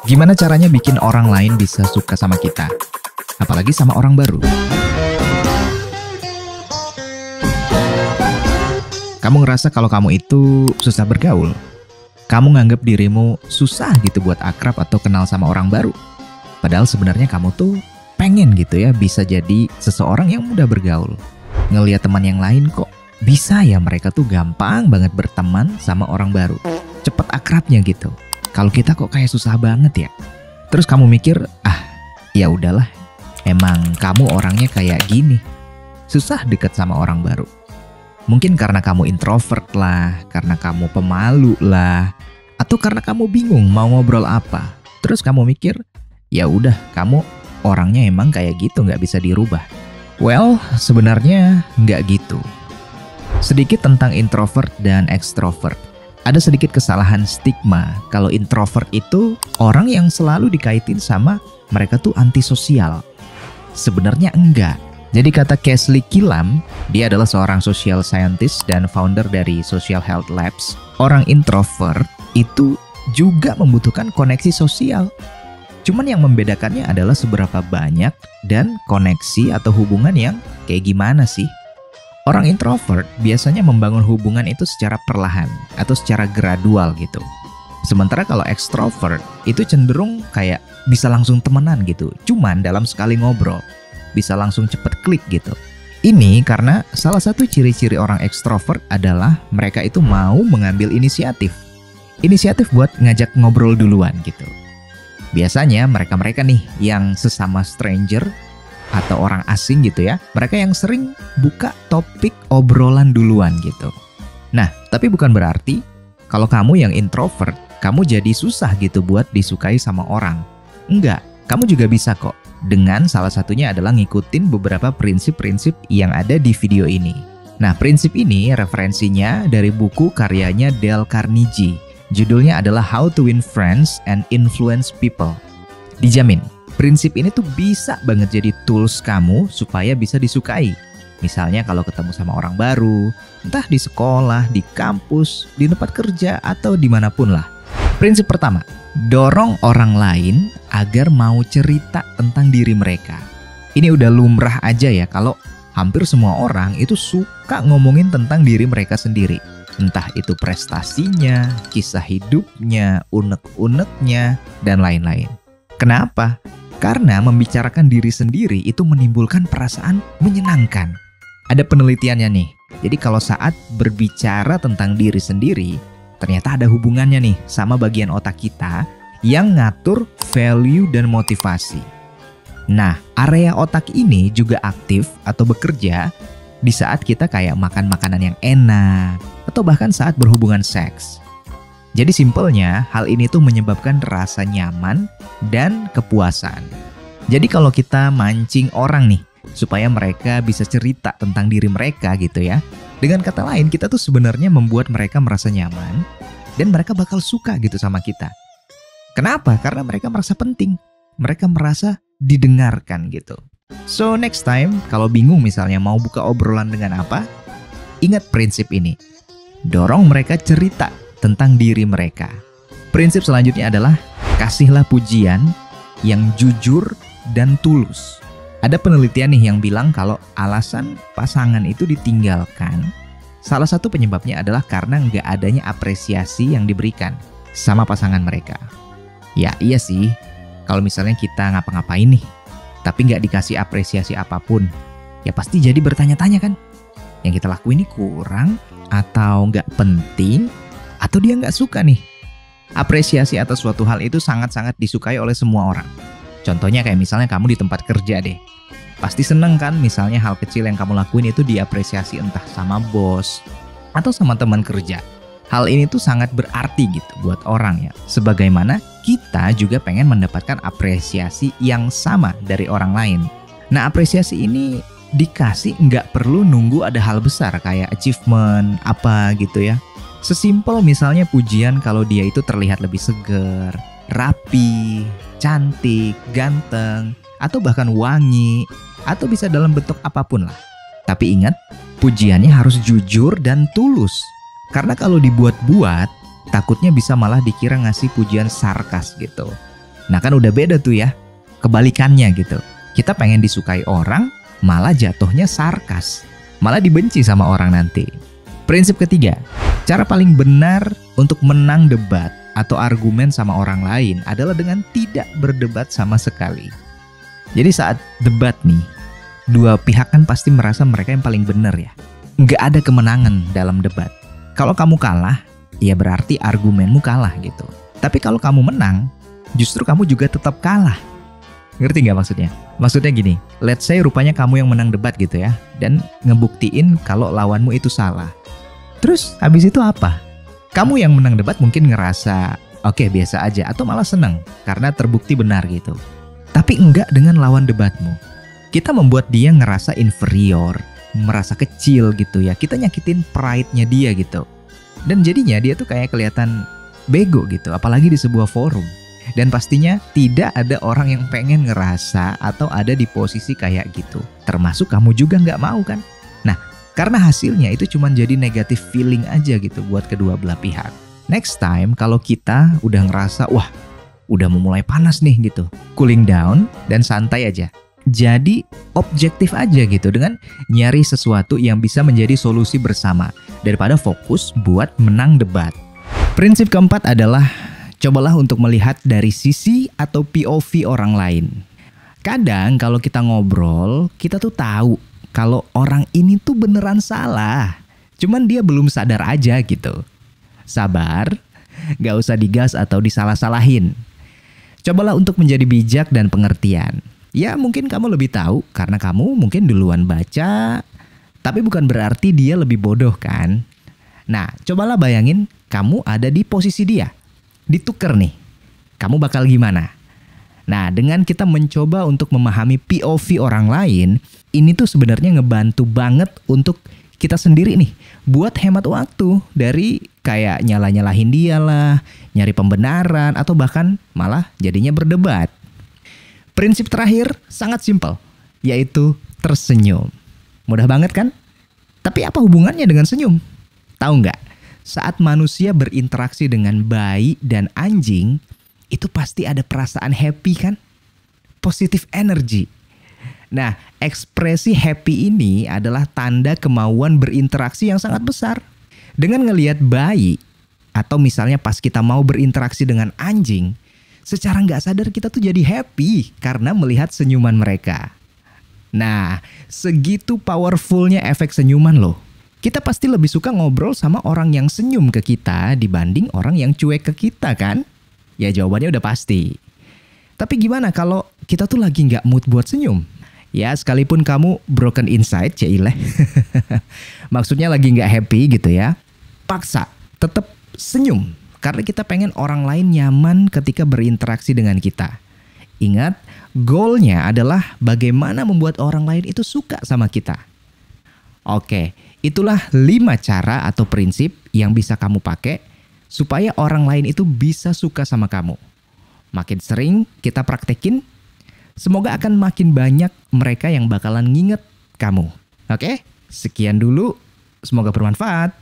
Gimana caranya bikin orang lain bisa suka sama kita? Apalagi sama orang baru. Kamu ngerasa kalau kamu itu susah bergaul? Kamu nganggap dirimu susah gitu buat akrab atau kenal sama orang baru? Padahal sebenarnya kamu tuh pengen gitu ya bisa jadi seseorang yang mudah bergaul. Ngelihat teman yang lain kok bisa ya mereka tuh gampang banget berteman sama orang baru. Cepet akrabnya gitu. Kalau kita kok kayak susah banget ya. Terus kamu mikir, ya udahlah. Emang kamu orangnya kayak gini. Susah deket sama orang baru. Mungkin karena kamu introvert lah, karena kamu pemalu lah, atau karena kamu bingung mau ngobrol apa. Terus kamu mikir, ya udah kamu orangnya emang kayak gitu, nggak bisa dirubah. Well, sebenarnya nggak gitu. Sedikit tentang introvert dan extrovert. Ada sedikit kesalahan stigma kalau introvert itu orang yang selalu dikaitin sama mereka tuh antisosial. Sebenarnya enggak. Jadi kata Casely Kilam, dia adalah seorang social scientist dan founder dari Social Health Labs. Orang introvert itu juga membutuhkan koneksi sosial. Cuman yang membedakannya adalah seberapa banyak dan koneksi atau hubungan yang kayak gimana sih. Orang introvert biasanya membangun hubungan itu secara perlahan atau secara gradual gitu. Sementara kalau extrovert itu cenderung kayak bisa langsung temenan gitu. Cuman dalam sekali ngobrol bisa langsung cepet klik gitu. Ini karena salah satu ciri-ciri orang extrovert adalah mereka itu mau mengambil inisiatif. Inisiatif buat ngajak ngobrol duluan gitu. Biasanya mereka-mereka nih yang sesama stranger atau orang asing gitu ya, mereka yang sering buka topik obrolan duluan gitu. Nah, tapi bukan berarti kalau kamu yang introvert, kamu jadi susah gitu buat disukai sama orang. Enggak, kamu juga bisa kok. Dengan salah satunya adalah ngikutin beberapa prinsip-prinsip yang ada di video ini. Nah, prinsip ini referensinya dari buku karyanya Dale Carnegie. Judulnya adalah How to Win Friends and Influence People. Dijamin, prinsip ini tuh bisa banget jadi tools kamu supaya bisa disukai. Misalnya kalau ketemu sama orang baru, entah di sekolah, di kampus, di tempat kerja, atau dimanapun lah. Prinsip pertama, dorong orang lain agar mau cerita tentang diri mereka. Ini udah lumrah aja ya kalau hampir semua orang itu suka ngomongin tentang diri mereka sendiri. Entah itu prestasinya, kisah hidupnya, unek-uneknya, dan lain-lain. Kenapa? Karena membicarakan diri sendiri itu menimbulkan perasaan menyenangkan. Ada penelitiannya nih. Jadi kalau saat berbicara tentang diri sendiri, ternyata ada hubungannya nih sama bagian otak kita yang ngatur value dan motivasi. Nah, area otak ini juga aktif atau bekerja di saat kita kayak makan makanan yang enak atau bahkan saat berhubungan seks. Jadi simpelnya, hal ini tuh menyebabkan rasa nyaman dan kepuasan. Jadi kalau kita mancing orang nih, supaya mereka bisa cerita tentang diri mereka gitu ya. Dengan kata lain, kita tuh sebenarnya membuat mereka merasa nyaman dan mereka bakal suka gitu sama kita. Kenapa? Karena mereka merasa penting. Mereka merasa didengarkan gitu. So next time, kalau bingung misalnya mau buka obrolan dengan apa, ingat prinsip ini. Dorong mereka cerita tentang diri mereka. Prinsip selanjutnya adalah kasihlah pujian yang jujur dan tulus. Ada penelitian nih yang bilang kalau alasan pasangan itu ditinggalkan, salah satu penyebabnya adalah karena nggak adanya apresiasi yang diberikan sama pasangan mereka. Ya iya sih, kalau misalnya kita ngapa-ngapain nih, tapi nggak dikasih apresiasi apapun, ya pasti jadi bertanya-tanya kan, yang kita lakuin ini kurang, atau nggak penting, atau dia nggak suka nih. Apresiasi atas suatu hal itu sangat-sangat disukai oleh semua orang. Contohnya kayak misalnya kamu di tempat kerja deh. Pasti seneng kan misalnya hal kecil yang kamu lakuin itu diapresiasi entah sama bos atau sama teman kerja. Hal ini tuh sangat berarti gitu buat orang ya. Sebagaimana kita juga pengen mendapatkan apresiasi yang sama dari orang lain. Nah, apresiasi ini dikasih nggak perlu nunggu ada hal besar kayak achievement apa gitu ya. Sesimpel misalnya pujian kalau dia itu terlihat lebih seger, rapi, cantik, ganteng, atau bahkan wangi, atau bisa dalam bentuk apapun lah. Tapi ingat, pujiannya harus jujur dan tulus. Karena kalau dibuat-buat, takutnya bisa malah dikira ngasih pujian sarkas gitu. Nah kan udah beda tuh ya, kebalikannya gitu. Kita pengen disukai orang, malah jatuhnya sarkas, malah dibenci sama orang nanti. Prinsip ketiga, cara paling benar untuk menang debat atau argumen sama orang lain adalah dengan tidak berdebat sama sekali. Jadi saat debat nih, dua pihak kan pasti merasa mereka yang paling benar ya. Nggak ada kemenangan dalam debat. Kalau kamu kalah, ya berarti argumenmu kalah gitu. Tapi kalau kamu menang, justru kamu juga tetap kalah. Ngerti nggak maksudnya? Maksudnya gini, let's say rupanya kamu yang menang debat gitu ya, dan ngebuktiin kalau lawanmu itu salah. Terus habis itu apa? Kamu yang menang debat mungkin ngerasa oke, biasa aja, atau malah seneng karena terbukti benar gitu. Tapi enggak dengan lawan debatmu. Kita membuat dia ngerasa inferior, merasa kecil gitu ya. Kita nyakitin pride-nya dia gitu. Dan jadinya dia tuh kayak kelihatan bego gitu, apalagi di sebuah forum. Dan pastinya tidak ada orang yang pengen ngerasa atau ada di posisi kayak gitu. Termasuk kamu juga nggak mau kan? Nah, karena hasilnya itu cuma jadi negative feeling aja gitu buat kedua belah pihak. Next time kalau kita udah ngerasa, wah udah mulai panas nih gitu, cooling down dan santai aja. Jadi objektif aja gitu dengan nyari sesuatu yang bisa menjadi solusi bersama daripada fokus buat menang debat. Prinsip keempat adalah cobalah untuk melihat dari sisi atau POV orang lain. Kadang kalau kita ngobrol, kita tuh tahu kalau orang ini tuh beneran salah. Cuman dia belum sadar aja gitu. Sabar, gak usah digas atau disalah-salahin. Cobalah untuk menjadi bijak dan pengertian. Ya mungkin kamu lebih tahu karena kamu mungkin duluan baca, tapi bukan berarti dia lebih bodoh kan? Nah, cobalah bayangin kamu ada di posisi dia. Ditukar nih, kamu bakal gimana? Nah, dengan kita mencoba untuk memahami POV orang lain, ini tuh sebenarnya ngebantu banget untuk kita sendiri nih, buat hemat waktu dari kayak nyalah-nyalahin dia lah, nyari pembenaran, atau bahkan malah jadinya berdebat. Prinsip terakhir sangat simpel, yaitu tersenyum. Mudah banget kan? Tapi apa hubungannya dengan senyum? Tahu nggak? Saat manusia berinteraksi dengan bayi dan anjing, itu pasti ada perasaan happy kan? Positive energy. Nah, ekspresi happy ini adalah tanda kemauan berinteraksi yang sangat besar. Dengan ngelihat bayi, atau misalnya pas kita mau berinteraksi dengan anjing, secara nggak sadar kita tuh jadi happy karena melihat senyuman mereka. Nah, segitu powerfulnya efek senyuman loh. Kita pasti lebih suka ngobrol sama orang yang senyum ke kita dibanding orang yang cuek ke kita kan? Ya jawabannya udah pasti. Tapi gimana kalau kita tuh lagi nggak mood buat senyum? Ya sekalipun kamu broken inside, Cile. Maksudnya lagi nggak happy gitu ya. Paksa, tetap senyum. Karena kita pengen orang lain nyaman ketika berinteraksi dengan kita. Ingat, goalnya adalah bagaimana membuat orang lain itu suka sama kita. Oke, itulah 5 cara atau prinsip yang bisa kamu pakai supaya orang lain itu bisa suka sama kamu. Makin sering kita praktekin, semoga akan makin banyak mereka yang bakalan nginget kamu. Oke, sekian dulu. Semoga bermanfaat.